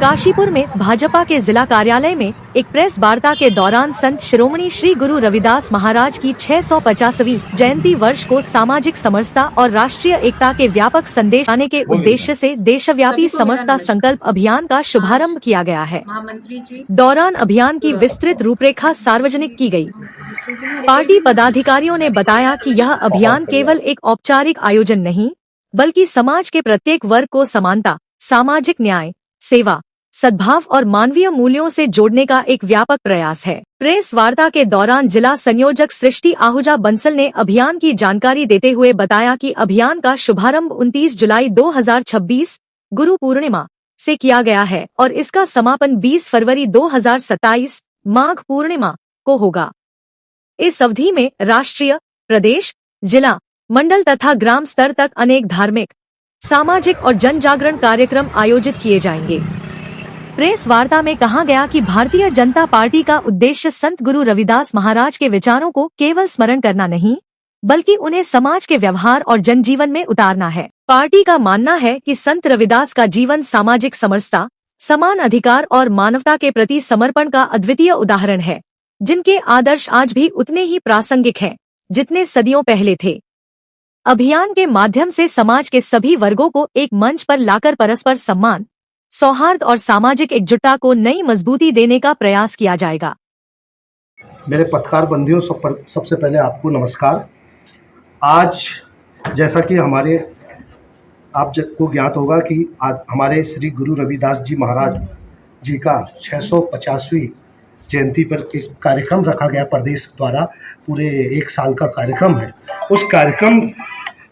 काशीपुर में भाजपा के जिला कार्यालय में एक प्रेस वार्ता के दौरान संत शिरोमणि श्री गुरु रविदास महाराज की 650वीं जयंती वर्ष को सामाजिक समरसता और राष्ट्रीय एकता के व्यापक संदेश आने के उद्देश्य से देशव्यापी समरसता संकल्प अभियान का शुभारंभ किया गया है। दौरान अभियान की विस्तृत रूपरेखा सार्वजनिक की गई। पार्टी पदाधिकारियों ने बताया कि यह अभियान केवल एक औपचारिक आयोजन नहीं, बल्कि समाज के प्रत्येक वर्ग को समानता, सामाजिक न्याय, सेवा, सद्भाव और मानवीय मूल्यों से जोड़ने का एक व्यापक प्रयास है। प्रेस वार्ता के दौरान जिला संयोजक सृष्टि आहूजा बंसल ने अभियान की जानकारी देते हुए बताया कि अभियान का शुभारंभ 29 जुलाई 2026 गुरु पूर्णिमा से किया गया है और इसका समापन 20 फरवरी 2027 माघ पूर्णिमा को होगा। इस अवधि में राष्ट्रीय, प्रदेश, जिला, मंडल तथा ग्राम स्तर तक अनेक धार्मिक, सामाजिक और जन जागरण कार्यक्रम आयोजित किए जाएंगे। प्रेस वार्ता में कहा गया कि भारतीय जनता पार्टी का उद्देश्य संत गुरु रविदास महाराज के विचारों को केवल स्मरण करना नहीं, बल्कि उन्हें समाज के व्यवहार और जनजीवन में उतारना है। पार्टी का मानना है कि संत रविदास का जीवन सामाजिक समरसता, समान अधिकार और मानवता के प्रति समर्पण का अद्वितीय उदाहरण है, जिनके आदर्श आज भी उतने ही प्रासंगिक हैं, जितने सदियों पहले थे। अभियान के माध्यम से समाज के सभी वर्गों को एक मंच पर लाकर परस्पर सम्मान, सौहार्द और सामाजिक एकजुटता को नई मजबूती देने का प्रयास किया जाएगा। मेरे पत्रकार बंधुओं, सबसे पहले आपको नमस्कार। आज जैसा कि आपको ज्ञात होगा कि आज हमारे श्री गुरु रविदास जी महाराज जी का 650वीं जयंती पर एक कार्यक्रम रखा गया प्रदेश द्वारा। पूरे एक साल का कार्यक्रम है। उस कार्यक्रम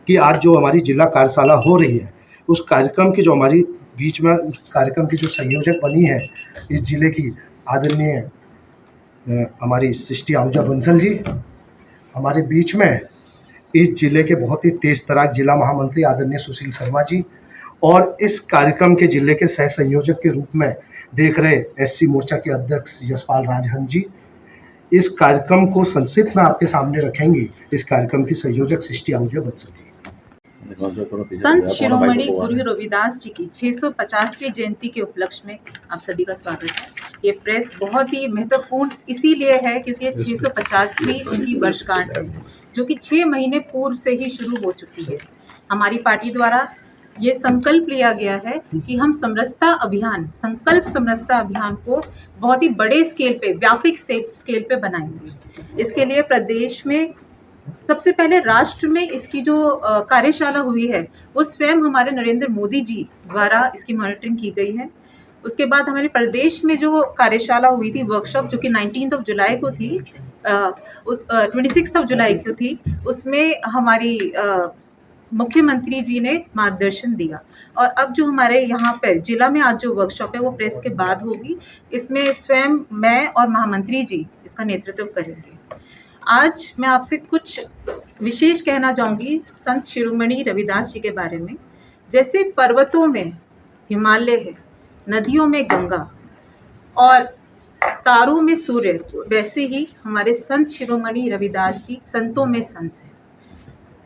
की आज जो हमारी जिला कार्यशाला हो रही है, उस कार्यक्रम की जो हमारी बीच में उस कार्यक्रम की जो संयोजक बनी है इस जिले की आदरणीय हमारी सृष्टि आहूजा बंसल जी, हमारे बीच में इस जिले के बहुत ही तेज तराक जिला महामंत्री आदरणीय सुशील शर्मा जी, और इस कार्यक्रम के जिले के सह संयोजक के रूप में देख रहे एससी मोर्चा के अध्यक्ष यशपाल राजहंस जी। इस कार्यक्रम को संक्षिप्त में आपके सामने रखेंगे इस कार्यक्रम की संयोजक सृष्टि आहूजा बंसल जी। संत शिरोमणि गुरु रविदास जी की 650वीं जयंती के उपलक्ष्य में आप सभी का स्वागत है। ये प्रेस बहुत ही महत्वपूर्ण इसीलिए है क्योंकि ये 650वीं उनकी वर्षगांठ है, जो कि 6 महीने पूर्व से ही शुरू हो चुकी है। हमारी पार्टी द्वारा ये संकल्प लिया गया है कि हम संकल्प समरसता अभियान को बहुत ही बड़े स्केल पे, व्यापक स्केल पे बनाएंगे। इसके लिए प्रदेश में सबसे पहले राष्ट्र में इसकी जो कार्यशाला हुई है वो स्वयं हमारे नरेंद्र मोदी जी द्वारा इसकी मॉनिटरिंग की गई है। उसके बाद हमारे प्रदेश में जो कार्यशाला हुई थी, वर्कशॉप, जो कि 19 जुलाई को थी, 26 जुलाई को थी, उसमें हमारी मुख्यमंत्री जी ने मार्गदर्शन दिया। और अब जो हमारे यहाँ पर जिला में आज जो वर्कशॉप है वो प्रेस के बाद होगी। इसमें स्वयं मैं और महामंत्री जी इसका नेतृत्व करेंगे। आज मैं आपसे कुछ विशेष कहना चाहूँगी संत शिरोमणि रविदास जी के बारे में। जैसे पर्वतों में हिमालय है, नदियों में गंगा और तारों में सूर्य, वैसे ही हमारे संत शिरोमणि रविदास जी संतों में संत हैं।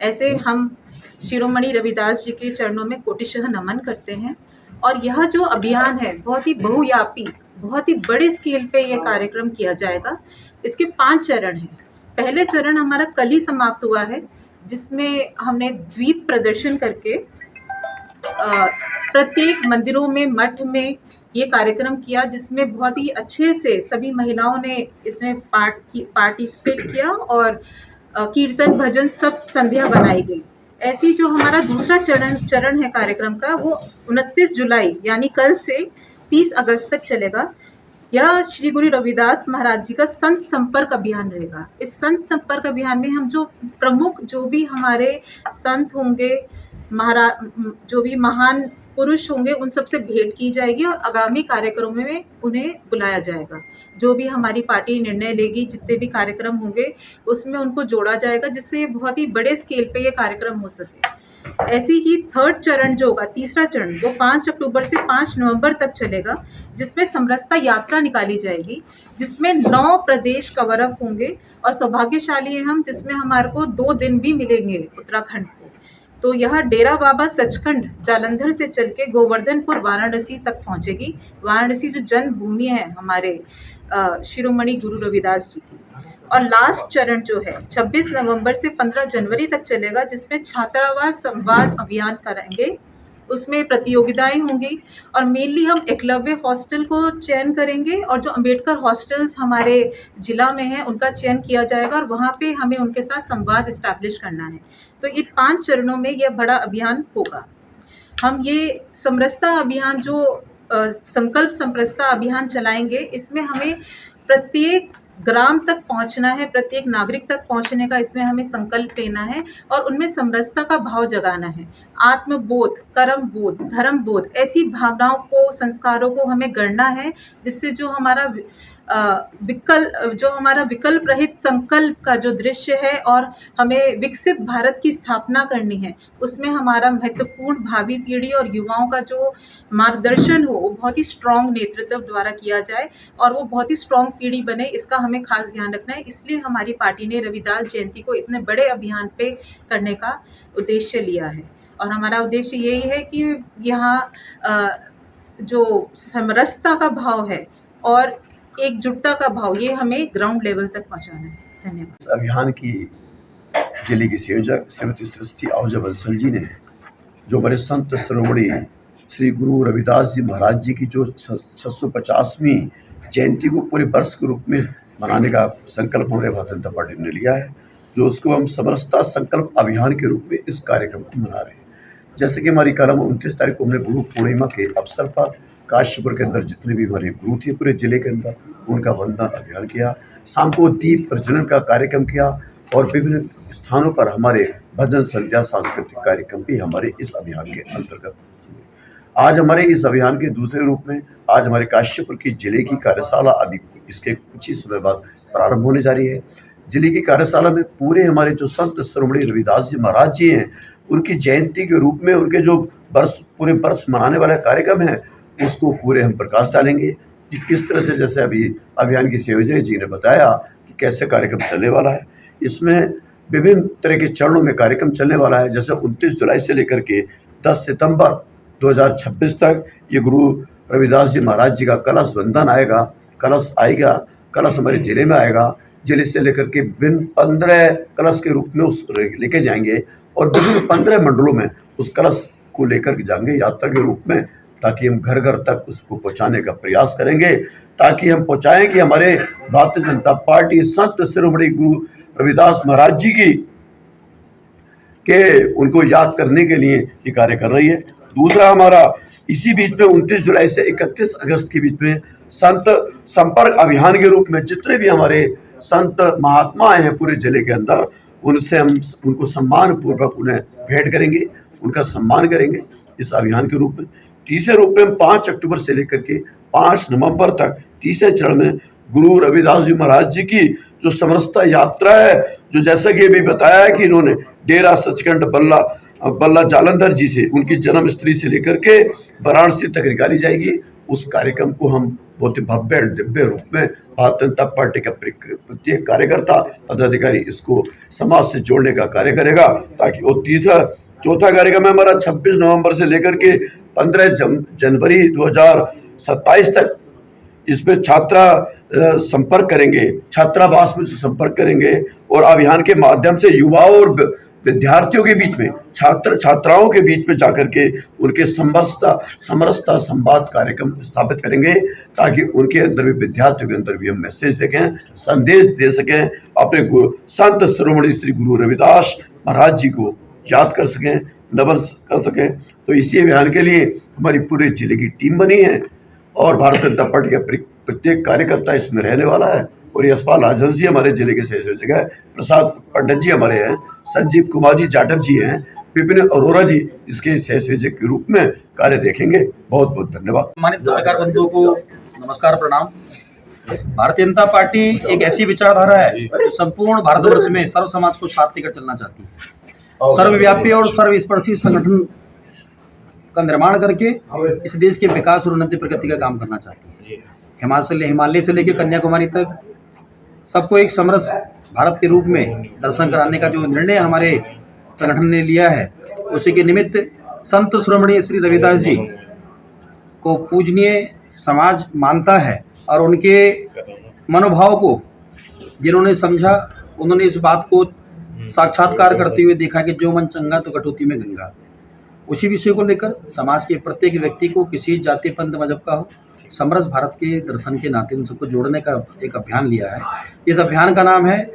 ऐसे हम शिरोमणि रविदास जी के चरणों में कोटिशः नमन करते हैं। और यह जो अभियान है बहुत ही बहुव्यापी, बहुत ही बड़े स्केल पे ये कार्यक्रम किया जाएगा। इसके 5 चरण हैं। पहले चरण हमारा कल ही समाप्त हुआ है, जिसमें हमने द्वीप प्रदर्शन करके प्रत्येक मंदिरों में, मठ में ये कार्यक्रम किया, जिसमें बहुत ही अच्छे से सभी महिलाओं ने इसमें पार्टिसिपेट किया और कीर्तन, भजन सब संध्या बनाई गई। ऐसी जो हमारा दूसरा चरण है कार्यक्रम का, वो 29 जुलाई यानी कल से 30 अगस्त तक चलेगा। यह श्री गुरु रविदास महाराज जी का संत संपर्क अभियान रहेगा। इस संत संपर्क अभियान में हम जो प्रमुख, जो भी हमारे संत होंगे, जो भी महान पुरुष होंगे, उन सबसे भेंट की जाएगी और आगामी कार्यक्रमों में उन्हें बुलाया जाएगा। जो भी हमारी पार्टी निर्णय लेगी, जितने भी कार्यक्रम होंगे उसमें उनको जोड़ा जाएगा, जिससे बहुत ही बड़े स्केल पे ये कार्यक्रम हो सके। ऐसी ही थर्ड चरण जो होगा, तीसरा चरण, वो 5 अक्टूबर से 5 नवंबर तक चलेगा, जिसमें समरसता यात्रा निकाली जाएगी, जिसमें 9 प्रदेश कवर अप होंगे। और सौभाग्यशाली हैं हम, जिसमें हमारे को 2 दिन भी मिलेंगे उत्तराखंड को। तो यह डेरा बाबा सचखंड जालंधर से चल के गोवर्धनपुर वाराणसी तक पहुंचेगी। वाराणसी जो जन्मभूमि है हमारे शिरोमणि गुरु रविदास जी की। और लास्ट चरण जो है 26 नवंबर से 15 जनवरी तक चलेगा, जिसमें छात्रावास संवाद अभियान करेंगे। उसमें प्रतियोगिताएं होंगी और मेनली हम एकलव्य हॉस्टल को चयन करेंगे और जो अंबेडकर हॉस्टल्स हमारे जिला में हैं उनका चयन किया जाएगा और वहाँ पे हमें उनके साथ संवाद इस्टेब्लिश करना है। तो ये 5 चरणों में यह बड़ा अभियान होगा। हम ये समरसता अभियान जो संकल्प समरसता अभियान चलाएंगे, इसमें हमें प्रत्येक ग्राम तक पहुंचना है, प्रत्येक नागरिक तक पहुंचने का इसमें हमें संकल्प लेना है और उनमें समरसता का भाव जगाना है। आत्मबोध, कर्म बोध, धर्म बोध, ऐसी भावनाओं को, संस्कारों को हमें गढ़ना है, जिससे जो हमारा विकल्प रहित संकल्प का जो दृश्य है और हमें विकसित भारत की स्थापना करनी है, उसमें हमारा महत्वपूर्ण भावी पीढ़ी और युवाओं का जो मार्गदर्शन हो वो बहुत ही स्ट्रॉन्ग नेतृत्व द्वारा किया जाए और वो बहुत ही स्ट्रॉन्ग पीढ़ी बने, इसका हमें खास ध्यान रखना है। इसलिए हमारी पार्टी ने रविदास जयंती को इतने बड़े अभियान पे करने का उद्देश्य लिया है और हमारा उद्देश्य यही है कि यहाँ जो समरसता का भाव है और एकजुटता का भाव, ये हमें ग्राउंड लेवल तक पहुंचाना है। धन्यवाद। इस अभियान की जिले की संयोजक श्रीमती सृष्टि आहूजा बंसल जी ने, जो हमारे संत शिरोमणि श्री गुरु रविदास जी महाराज जी की जो 650वीं जयंती को पूरे वर्ष के रूप में मनाने का संकल्प हमारे भारतीय जनता पार्टी ने लिया है, जो उसको हम समरसता संकल्प अभियान के रूप में इस कार्यक्रम को मना रहे हैं। जैसे कि हमारी कल 29 तारीख को हमने गुरु पूर्णिमा के अवसर पर काशीपुर के अंदर जितने भी हमारे गुरु थे पूरे जिले के अंदर, उनका वंदन अभियान किया। शाम को दीप प्रज्वलन का कार्यक्रम किया और विभिन्न स्थानों पर हमारे भजन संध्या सांस्कृतिक कार्यक्रम भी हमारे इस अभियान के अंतर्गत। आज हमारे इस अभियान के दूसरे रूप में आज हमारे काशीपुर की जिले की कार्यशाला अभी इसके कुछ ही समय बाद प्रारंभ होने जा रही है। जिले की कार्यशाला में पूरे हमारे जो संत शिरोमणि रविदास जी महाराज जी हैं, उनकी जयंती के रूप में उनके जो पूरे वर्ष मनाने वाला कार्यक्रम है, उसको पूरे हम प्रकाश डालेंगे कि किस तरह से, जैसे अभी अभियान की संयोजक जी ने बताया कि कैसे कार्यक्रम चलने वाला है। इसमें विभिन्न तरह के चरणों में कार्यक्रम चलने वाला है। जैसे 29 जुलाई से लेकर के 10 सितंबर 2026 तक ये गुरु रविदास जी महाराज जी का कलश वंदन आएगा, कलश हमारे जिले में आएगा। जिले से लेकर के विभिन्न 15 कलश के रूप में उस लेके जाएंगे और विभिन्न 15 मंडलों में उस कलश को लेकर के जाएंगे यात्रा के रूप में, ताकि हम घर घर तक उसको पहुंचाने का प्रयास करेंगे, ताकि हम पहुंचाएं कि हमारे भारतीय जनता पार्टी संत शिरोमणि गुरु रविदास महाराज जी की के उनको याद करने के लिए ये कार्य कर रही है। दूसरा हमारा इसी बीच में 29 जुलाई से 31 अगस्त के बीच में संत संपर्क अभियान के रूप में जितने भी हमारे संत महात्मा आए हैं पूरे जिले के अंदर, उनसे हम उनको सम्मान पूर्वक उन्हें भेंट करेंगे, उनका सम्मान करेंगे इस अभियान के रूप में। तीसरे रूप में 5 अक्टूबर से लेकर के 5 नवंबर तक तीसरे चरण में गुरु रविदास जी महाराज जी की जो समरसता यात्रा है, जो जैसा कि अभी बताया है कि इन्होंने डेरा सचखंड बल्ला जालंधर जी से उनकी जन्म स्थली से लेकर के वाराणसी तक निकाली जाएगी। उस कार्यक्रम को हम बहुत ही भव्य दिव्य रूप में भारतीय जनता पार्टी का प्रत्येक कार्यकर्ता पदाधिकारी इसको समाज से जोड़ने का कार्य करेगा, ताकि वो चौथा कार्यक्रम है हमारा 26 नवंबर से लेकर के 15 जनवरी 2027 तक। इसमें छात्रा संपर्क करेंगे, छात्रावास में संपर्क करेंगे और अभियान के माध्यम से युवाओं और विद्यार्थियों के बीच में, छात्राओं के बीच में जाकर के उनके समरसता संवाद कार्यक्रम स्थापित करेंगे, ताकि उनके अंदर भी, विद्यार्थियों के अंदर भी हम मैसेज देखें, संदेश दे सकें, अपने गुरु संत शिरोमणि श्री गुरु रविदास महाराज जी को याद कर सकें, नमन कर सकें। तो इसी अभियान के लिए हमारी पूरे जिले की टीम बनी है और भारतीय जनता पार्टी का प्रत्येक कार्यकर्ता इसमें रहने वाला है। और यशपाल राजन जी हमारे जिले के संयोजक है, प्रसाद पंडित जी हमारे हैं, संजीव कुमार जी जाटव जी हैं, विपिन अरोरा जी इसके संयोजक के रूप में कार्य देखेंगे। बहुत बहुत धन्यवाद। माननीय पत्रकार बंधुओं को नमस्कार, प्रणाम। भारतीय जनता पार्टी एक ऐसी विचारधारा है जो संपूर्ण भारतवर्ष में सर्व समाज को साथ लेकर चलना चाहती है। सर्वव्यापी और सर्वस्पर्शी संगठन का निर्माण करके इस देश के विकास और उन्नति प्रगति का काम करना चाहती है। हिमालय से लेकर कन्याकुमारी तक सबको एक समरस भारत के रूप में दर्शन कराने का जो निर्णय हमारे संगठन ने लिया है, उसी के निमित्त संत शिरोमणि श्री रविदास जी को पूजनीय समाज मानता है और उनके मनोभाव को जिन्होंने समझा, उन्होंने इस बात को साक्षात्कार करते हुए देखा कि जो मन चंगा तो कटौती में गंगा। उसी विषय को लेकर समाज के प्रत्येक व्यक्ति को, किसी जाति पंथ मजहब का हो, समरस भारत के दर्शन के नाते उन सबको जोड़ने का एक अभियान लिया है। इस अभियान का नाम है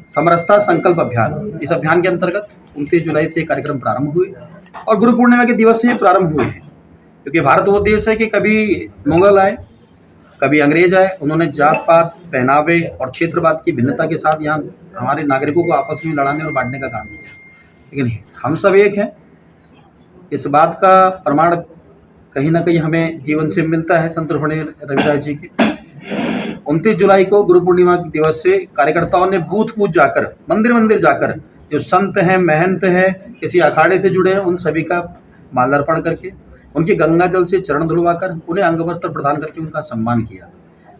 समरसता संकल्प अभियान। इस अभियान के अंतर्गत 29 जुलाई से कार्यक्रम प्रारंभ हुए और गुरु पूर्णिमा के दिवस से प्रारंभ हुए हैं, क्योंकि भारत वो देश है कि कभी मुगल आए, कभी अंग्रेज आए, उन्होंने जात पात, पहनावे और क्षेत्रवाद की भिन्नता के साथ यहाँ हमारे नागरिकों को आपस में लड़ाने और बांटने का काम किया, लेकिन हम सब एक हैं। इस बात का प्रमाण कहीं ना कहीं हमें जीवन से मिलता है। संत शिरोमणि रविदास जी के 29 जुलाई को गुरु पूर्णिमा के दिवस से कार्यकर्ताओं ने बूथ जाकर, मंदिर मंदिर जाकर, जो संत हैं, महंत हैं, किसी अखाड़े से जुड़े हैं, उन सभी का माल्यार्पण करके, उनके गंगा जल से चरण धुलवाकर, उन्हें अंग वस्त्र प्रदान करके उनका सम्मान किया।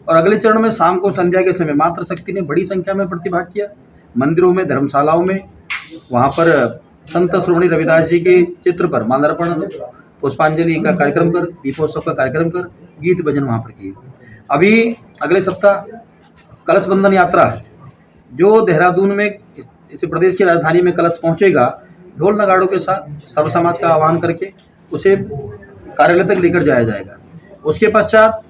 और अगले चरण में शाम को संध्या के समय मातृशक्ति ने बड़ी संख्या में प्रतिभाग किया। मंदिरों में, धर्मशालाओं में, वहाँ पर संत शिरोमणि रविदास जी के चित्र पर माल्यार्पण, पुष्पांजलि का कार्यक्रम कर, दीपोत्सव का कार्यक्रम कर, गीत भजन वहाँ पर किए। अभी अगले सप्ताह कलश बंधन यात्रा जो देहरादून में, इस प्रदेश की राजधानी में कलश पहुँचेगा, ढोल नगाड़ों के साथ सर्व समाज का आह्वान करके उसे कार्यालय तक लेकर जाया जाएगा। उसके पश्चात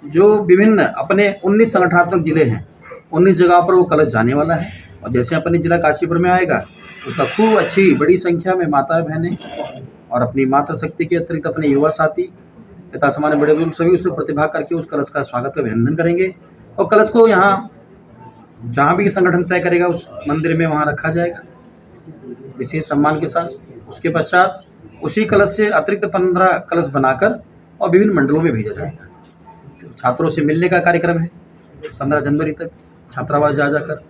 जो विभिन्न अपने 19 संगठनात्मक जिले हैं, 19 जगह पर वो कलश जाने वाला है। और जैसे अपने जिला काशीपुर में आएगा, उसका खूब अच्छी बड़ी संख्या में माताएं, बहनें और अपनी मातृशक्ति के अतिरिक्त अपने युवा साथी, पिता समान्य बड़े बुजुर्ग सभी उसमें प्रतिभाग करके उस कलश का स्वागत का अभिनंदन करेंगे। और कलश को यहाँ जहाँ भी संगठन तय करेगा उस मंदिर में वहाँ रखा जाएगा विशेष सम्मान के साथ। उसके पश्चात उसी कलश से अतिरिक्त 15 कलश बनाकर और विभिन्न मंडलों में भेजा जाएगा। छात्रों से मिलने का कार्यक्रम है 15 जनवरी तक, छात्रावास जा जाकर,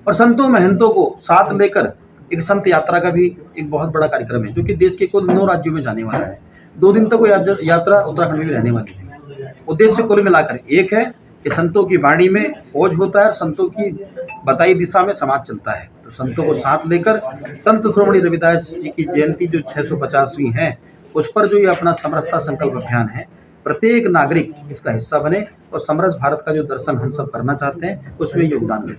और संतों महंतों को साथ लेकर एक संत यात्रा का भी एक बहुत बड़ा कार्यक्रम है, जो कि देश के कुल 9 राज्यों में जाने वाला है। 2 दिन तक वो यात्रा उत्तराखंड में रहने वाली है। उद्देश्य कुल मिलाकर एक है कि संतों की वाणी में खोज होता है और संतों की बताई दिशा में समाज चलता है। तो संतों को साथ लेकर संत शिरोमणि रविदास जी की जयंती जो 650वीं है, उस पर जो ये अपना समरसता संकल्प अभियान है, प्रत्येक नागरिक इसका हिस्सा बने और समरस भारत का जो दर्शन हम सब करना चाहते हैं उसमें योगदान दें।